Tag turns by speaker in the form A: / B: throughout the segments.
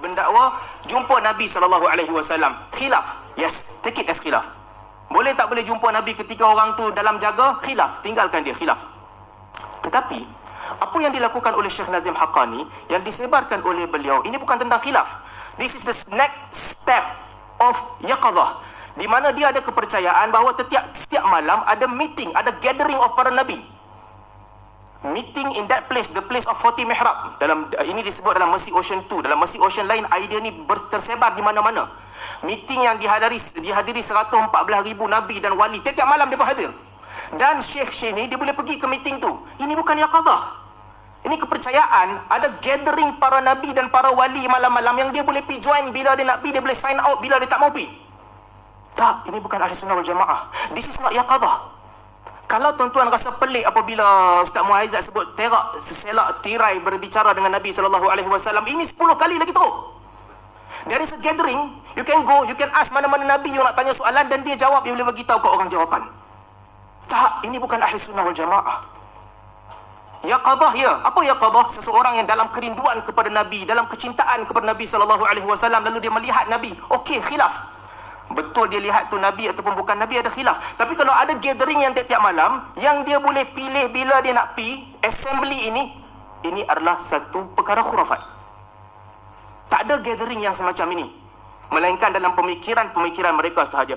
A: mendakwa jumpa Nabi SAW. Khilaf. Yes, take it as khilaf. Boleh tak boleh jumpa Nabi ketika orang tu dalam jaga? Khilaf. Tinggalkan dia, khilaf. Tetapi apa yang dilakukan oleh Syekh Nazim Haqqani, yang disebarkan oleh beliau, ini bukan tentang khilaf. This is the next step of yaqadah, di mana dia ada kepercayaan bahawa setiap malam ada meeting, ada gathering of para Nabi. Meeting in that place, the place of 40 mihrab. Dalam ini disebut dalam Mercy Ocean 2. Dalam Mercy Ocean lain, idea ni tersebar di mana-mana. Meeting yang dihadiri 114,000 Nabi dan wali. Tiap malam dia berhadir. Dan Syekh ni dia boleh pergi ke meeting tu. Ini bukan yaqadah. Ini kepercayaan, ada gathering para Nabi dan para wali malam-malam yang dia boleh pergi join bila dia nak pergi, dia boleh sign out bila dia tak mau pergi. Tak, ini bukan ahli sunnah wal jamaah. This is not yaqadah. Kalau tuan-tuan rasa pelik apabila Ustaz Muaizat sebut terak, selak, tirai berbicara dengan Nabi SAW, ini 10 kali lagi teruk. There is a gathering, you can go, you can ask mana-mana Nabi yang nak tanya soalan dan dia jawab, dia boleh bagi tahu ke orang jawapan. Tak, ini bukan ahli sunnah wal jamaah. Yaqadah ya. Apa yaqadah? Seseorang yang dalam kerinduan kepada Nabi, dalam kecintaan kepada Nabi SAW, lalu dia melihat Nabi. Okey, khilaf. Betul dia lihat tu Nabi ataupun bukan Nabi, ada khilaf. Tapi kalau ada gathering yang tiap-tiap malam, yang dia boleh pilih bila dia nak pi assembly ini adalah satu perkara khurafat. Tak ada gathering yang semacam ini, melainkan dalam pemikiran mereka sahaja.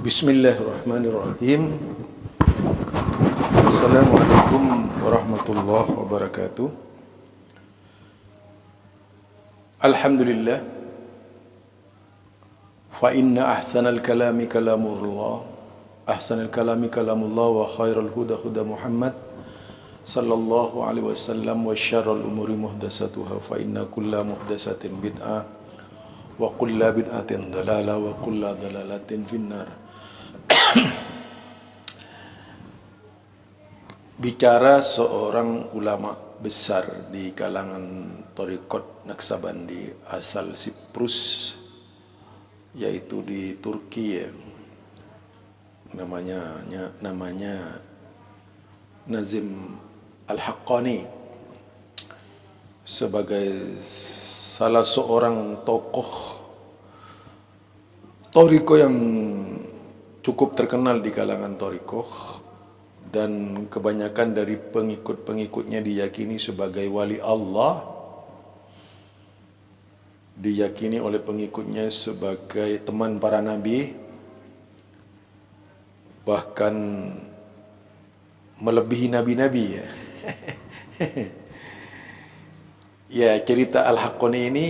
B: Bismillahirrahmanirrahim. Assalamualaikum warahmatullahi wabarakatuh. Alhamdulillah. Fa inna ahsanal kalami kalamullah. Ahsanal kalami kalamullah wa khairal huda huda Muhammad sallallahu alaihi wasallam wa syarrul umuri muhdatsatuha fa inna kulla muhdatsatin bid'ah wa kulla bid'atin dalalah wa kulla dalalatin finnar. Bicara seorang ulama besar di kalangan Thariqat Naqsabandi asal Siprus, yaitu di Turki ya. Namanya Nazim Al-Haqqani, sebagai salah seorang tokoh Thariqah yang cukup terkenal di kalangan Thariqah, dan kebanyakan dari pengikut-pengikutnya diyakini sebagai wali Allah, diyakini oleh pengikutnya sebagai teman para nabi, bahkan melebihi nabi-nabi ya. Ya, cerita Al-Haqqani ini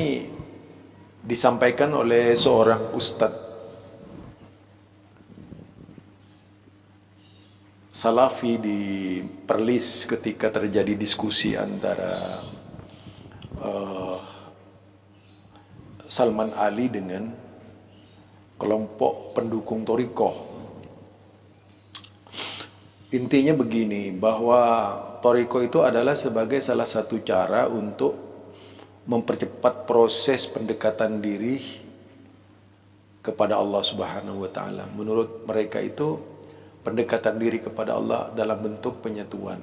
B: disampaikan oleh seorang ustadz Salafi di Perlis ketika terjadi diskusi antara Salman Ali dengan kelompok pendukung Thariqah. Intinya begini, bahwa Thariqah itu adalah sebagai salah satu cara untuk mempercepat proses pendekatan diri kepada Allah Subhanahu wa taala. Menurut mereka itu pendekatan diri kepada Allah dalam bentuk penyatuan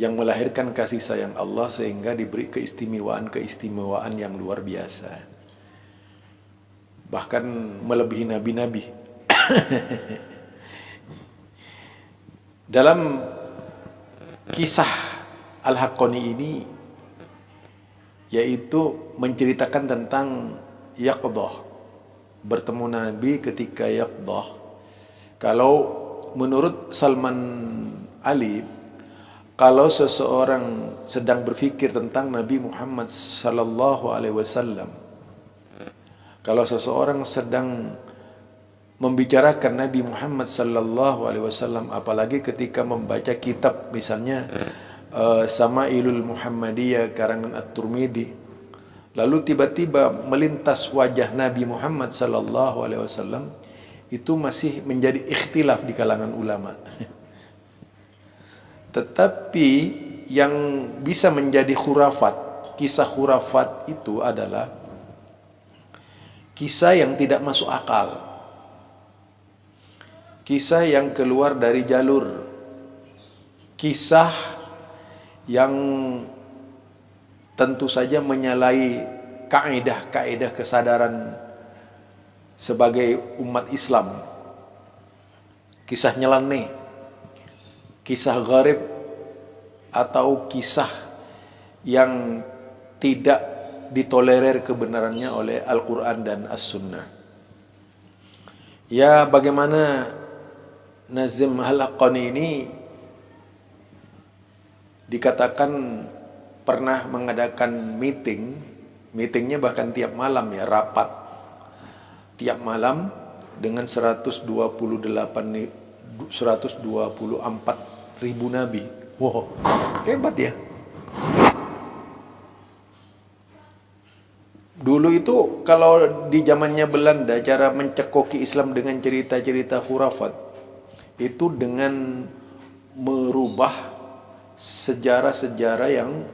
B: yang melahirkan kasih sayang Allah sehingga diberi keistimewaan yang luar biasa, bahkan melebihi nabi-nabi. Dalam kisah Al-Haqqani ini, yaitu menceritakan tentang yaqdah, bertemu Nabi ketika yaqdah. Kalau menurut Salman Ali, kalau seseorang sedang berfikir tentang Nabi Muhammad sallallahu alaihi wasallam, kalau seseorang sedang membicarakan Nabi Muhammad sallallahu alaihi wasallam, apalagi ketika membaca kitab misalnya Sama'ilul Muhammadiyah karangan At-Tirmidzi, lalu tiba-tiba melintas wajah Nabi Muhammad sallallahu alaihi wasallam, itu masih menjadi ikhtilaf di kalangan ulama. Tetapi yang bisa menjadi khurafat, kisah khurafat itu adalah kisah yang tidak masuk akal, kisah yang keluar dari jalur, kisah yang tentu saja menyalahi kaidah-kaidah kesadaran sebagai umat Islam. Kisah nyeleneh, kisah gharib, atau kisah yang tidak ditolerir kebenarannya oleh Al-Quran dan As-Sunnah. Ya, bagaimana Nazim Al-Haqqani ini dikatakan pernah mengadakan meetingnya bahkan tiap malam ya, rapat tiap malam dengan 124 ribu nabi. Wow, hebat ya. Dulu itu kalau di zamannya Belanda, cara mencekoki Islam dengan cerita-cerita khurafat itu dengan merubah sejarah-sejarah yang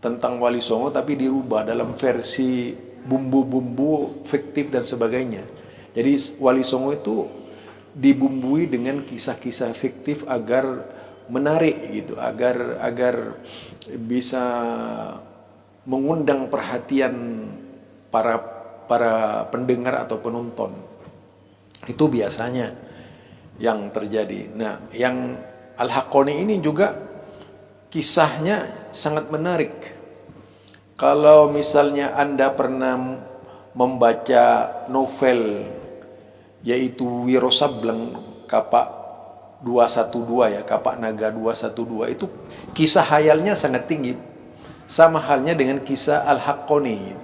B: tentang Wali Songo tapi dirubah dalam versi bumbu-bumbu fiktif dan sebagainya. Jadi Wali Songo itu dibumbui dengan kisah-kisah fiktif agar menarik gitu, agar bisa mengundang perhatian para pendengar atau penonton. Itu biasanya yang terjadi. Nah, yang Al-Haqqani ini juga kisahnya sangat menarik. Kalau misalnya Anda pernah membaca novel yaitu Wiro Sableng Kapak 212 ya, Kapak Naga 212, itu kisah hayalnya sangat tinggi. Sama halnya dengan kisah Al-Haqqani.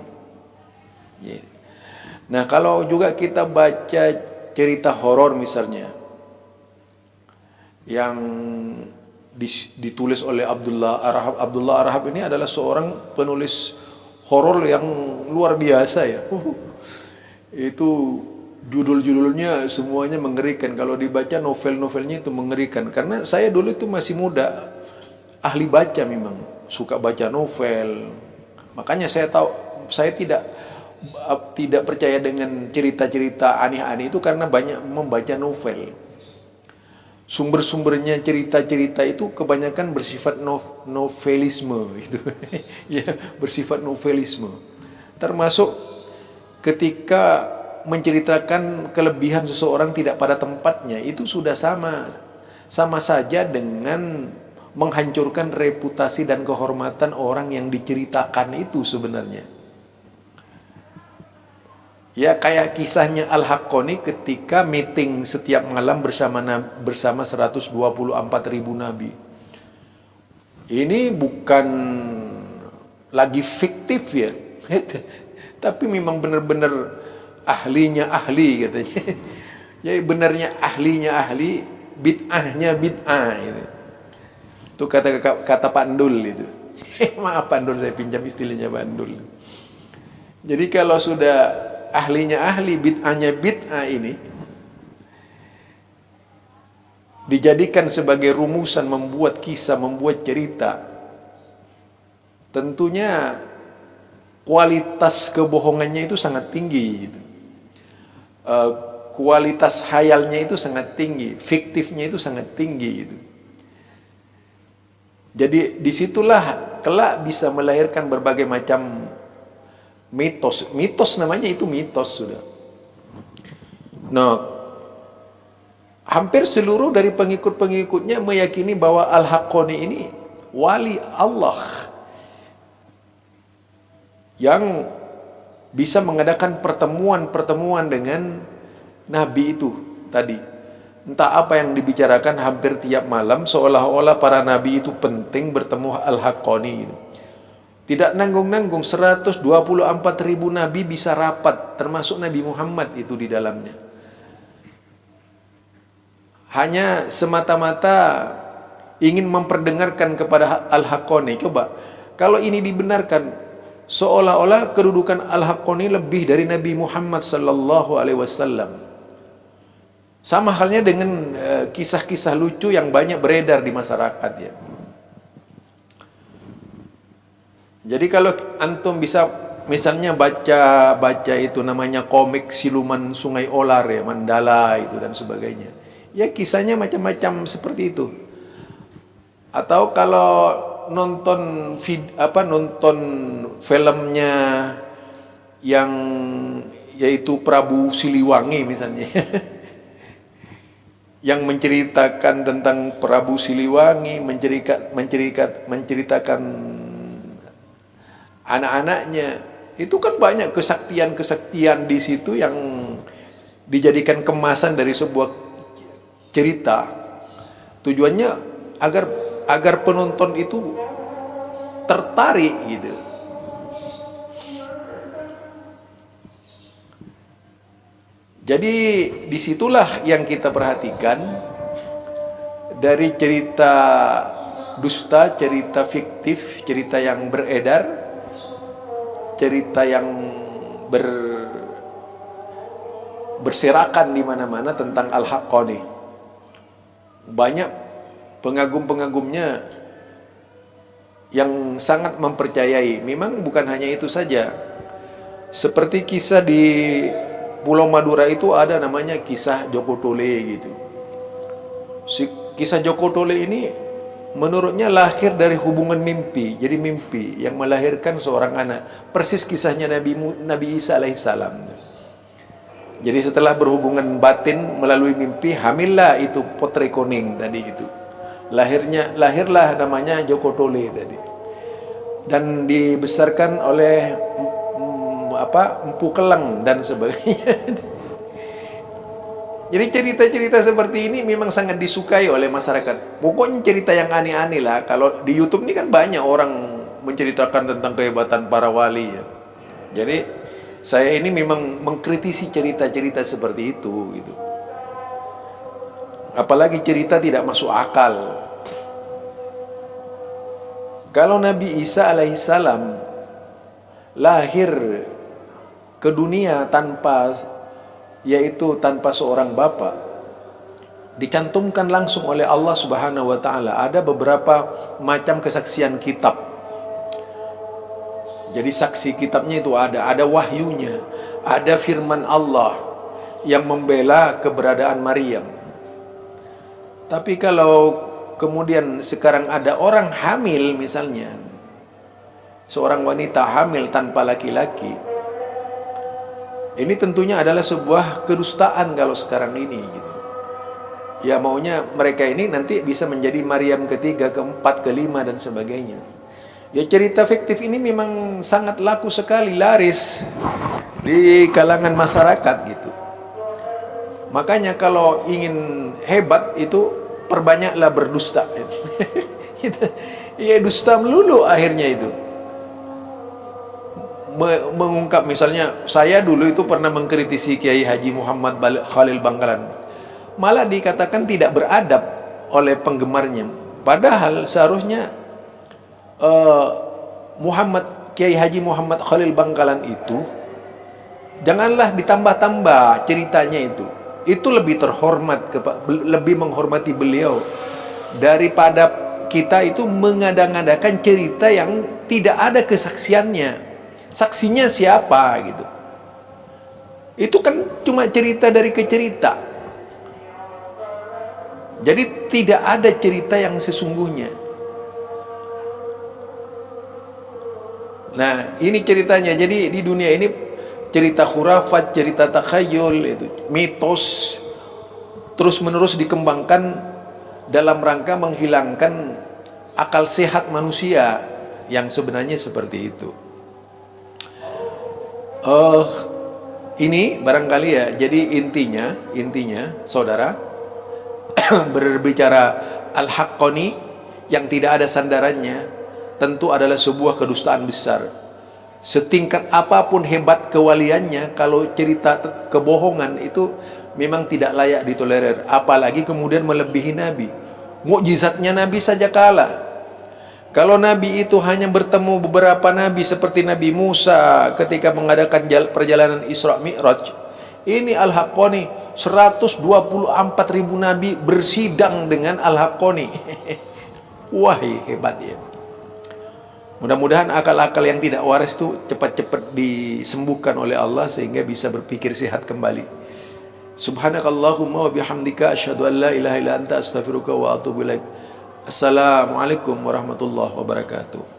B: Nah, kalau juga kita baca cerita horor misalnya yang ditulis oleh Abdullah Arhab. Abdullah Arhab ini adalah seorang penulis horor yang luar biasa ya. Itu judul-judulnya semuanya mengerikan. Kalau dibaca novel-novelnya itu mengerikan. Karena saya dulu itu masih muda, ahli baca memang, suka baca novel. Makanya saya tahu, saya tidak percaya dengan cerita-cerita aneh-aneh itu karena banyak membaca novel. Sumber-sumbernya cerita-cerita itu kebanyakan bersifat novelisme gitu. Ya, bersifat novelisme. Termasuk ketika menceritakan kelebihan seseorang tidak pada tempatnya, itu sudah sama saja dengan menghancurkan reputasi dan kehormatan orang yang diceritakan itu sebenarnya. Ya, kayak kisahnya Al-Haqqani ketika meeting setiap malam bersama 124 ribu nabi. Ini bukan lagi fiktif ya, tapi memang benar-benar ahlinya ahli katanya. Jadi benarnya ahlinya ahli, bid'ahnya bid'ah gitu. Itu kata Pak Ndul itu. Maaf Pak Ndul, saya pinjam istilahnya Pak Ndul. Jadi kalau sudah ahlinya ahli, bid'ahnya bid'ah ini dijadikan sebagai rumusan membuat kisah, membuat cerita, tentunya kualitas kebohongannya itu sangat tinggi gitu. Kualitas hayalnya itu sangat tinggi, fiktifnya itu sangat tinggi gitu. Jadi disitulah kelak bisa melahirkan berbagai macam mitos namanya, itu mitos sudah. Nah, hampir seluruh dari pengikut-pengikutnya meyakini bahwa Al-Haqqani ini wali Allah yang bisa mengadakan pertemuan-pertemuan dengan Nabi itu tadi. Entah apa yang dibicarakan hampir tiap malam, seolah-olah para Nabi itu penting bertemu Al-Haqqani itu. Tidak nanggung-nanggung, 124 ribu nabi bisa rapat, termasuk Nabi Muhammad itu di dalamnya. Hanya semata-mata ingin memperdengarkan kepada Al-Haqqani. Coba, kalau ini dibenarkan, seolah-olah kedudukan Al-Haqqani lebih dari Nabi Muhammad sallallahu alaihi wasallam. Sama halnya dengan kisah-kisah lucu yang banyak beredar di masyarakat ya. Jadi kalau antum bisa misalnya baca itu namanya komik Siluman Sungai Olar ya, Mandala itu dan sebagainya. Ya kisahnya macam-macam seperti itu. Atau kalau nonton nonton filmnya yang yaitu Prabu Siliwangi misalnya yang menceritakan tentang Prabu Siliwangi, menceritakan anak-anaknya, itu kan banyak kesaktian-kesaktian di situ yang dijadikan kemasan dari sebuah cerita. Tujuannya agar penonton itu tertarik gitu. Jadi disitulah yang kita perhatikan dari cerita dusta, cerita fiktif, cerita yang beredar, cerita yang berserakan di mana-mana tentang Al-Haqqani. Banyak pengagum-pengagumnya yang sangat mempercayai. Memang bukan hanya itu saja. Seperti kisah di Pulau Madura itu ada namanya kisah Joko Tole gitu. Kisah Joko Tole ini menurutnya lahir dari hubungan mimpi. Jadi mimpi yang melahirkan seorang anak. Persis kisahnya Nabi Isa alaihissalam. Jadi setelah berhubungan batin melalui mimpi, hamillah itu Potre Koning tadi itu. Lahirlah namanya Joko Tole tadi. Dan dibesarkan oleh Empu Keleng dan sebagainya. Jadi cerita-cerita seperti ini memang sangat disukai oleh masyarakat. Pokoknya cerita yang aneh-aneh lah. Kalau di YouTube ini kan banyak orang menceritakan tentang kehebatan para wali ya. Jadi saya ini memang mengkritisi cerita-cerita seperti itu gitu. Apalagi cerita tidak masuk akal. Kalau Nabi Isa alaihissalam lahir ke dunia tanpa seorang bapa, dicantumkan langsung oleh Allah Subhanahu wa taala. Ada beberapa macam kesaksian kitab. Jadi saksi kitabnya itu ada wahyunya, ada firman Allah yang membela keberadaan Maryam. Tapi kalau kemudian sekarang ada orang hamil misalnya, seorang wanita hamil tanpa laki-laki, ini tentunya adalah sebuah kedustaan kalau sekarang ini gitu. Ya maunya mereka ini nanti bisa menjadi Maryam ketiga, keempat, kelima dan sebagainya. Ya cerita fiktif ini memang sangat laku sekali, laris di kalangan masyarakat gitu. Makanya kalau ingin hebat itu perbanyaklah berdusta. Ya dusta melulu akhirnya itu. Mengungkap misalnya, saya dulu itu pernah mengkritisi Kiai Haji Muhammad Khalil Bangkalan, malah dikatakan tidak beradab oleh penggemarnya. Padahal seharusnya Kiai Haji Muhammad Khalil Bangkalan itu janganlah ditambah-tambah ceritanya itu lebih terhormat, lebih menghormati beliau daripada kita itu mengada-ngadakan cerita yang tidak ada kesaksiannya. Saksinya siapa gitu. Itu kan cuma cerita dari ke cerita. Jadi tidak ada cerita yang sesungguhnya. Nah, ini ceritanya. Jadi di dunia ini cerita khurafat, cerita takhayul, itu mitos terus-menerus dikembangkan dalam rangka menghilangkan akal sehat manusia yang sebenarnya seperti itu. Ini barangkali ya, jadi intinya saudara berbicara Al-Haqqani yang tidak ada sandarannya tentu adalah sebuah kedustaan besar. Setingkat apapun hebat kewaliannya, kalau cerita kebohongan itu memang tidak layak ditolerir, apalagi kemudian melebihi Nabi. Mukjizatnya Nabi saja kalah. Kalau Nabi itu hanya bertemu beberapa Nabi seperti Nabi Musa ketika mengadakan perjalanan Isra Mi'raj, ini Al-Haqqani 124.000 Nabi bersidang dengan Al-Haqqani. Wah, hebat ya. Mudah-mudahan akal-akal yang tidak waras itu cepat-cepat disembuhkan oleh Allah sehingga bisa berpikir sehat kembali. Subhanakallahumma wa bihamdika asyhadu an la ilaha illa anta astaghfiruka wa atubu ilaik. Assalamualaikum warahmatullahi wabarakatuh.